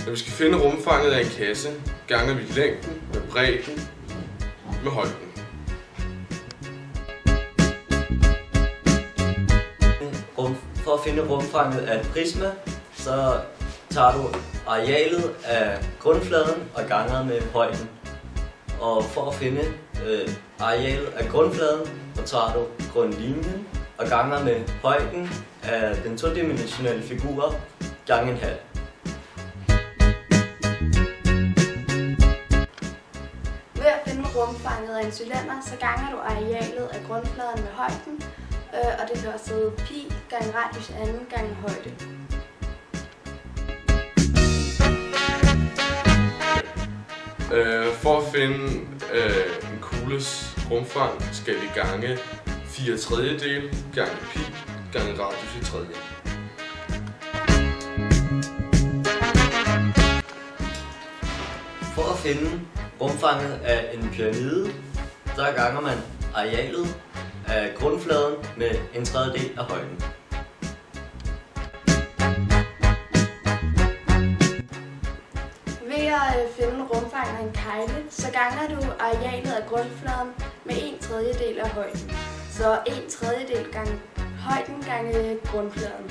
Når vi skal finde rumfanget af en kasse, ganger vi længden med bredden med højden. For at finde rumfanget af et prisma, så tager du arealet af grundfladen og ganger med højden. Og for at finde arealet af grundfladen, så tager du grundlinjen og ganger med højden af den todimensionelle figur gange en halv. Ved at finde rumfanget af en cylinder, så ganger du arealet af grundfladen med højden, og det kan også hedde pi gange radius anden gange højde. For at finde en kugles rumfang skal vi gange 4/3 gange pi gange radius i tredje. For at finde rumfanget af en pyramide, så ganger man arealet af grundfladen med 1/3 af højden. Ved at finde rumfanget af en kegle, så ganger du arealet af grundfladen med 1/3 af højden. Så 1/3 gange højden gange grundfladen.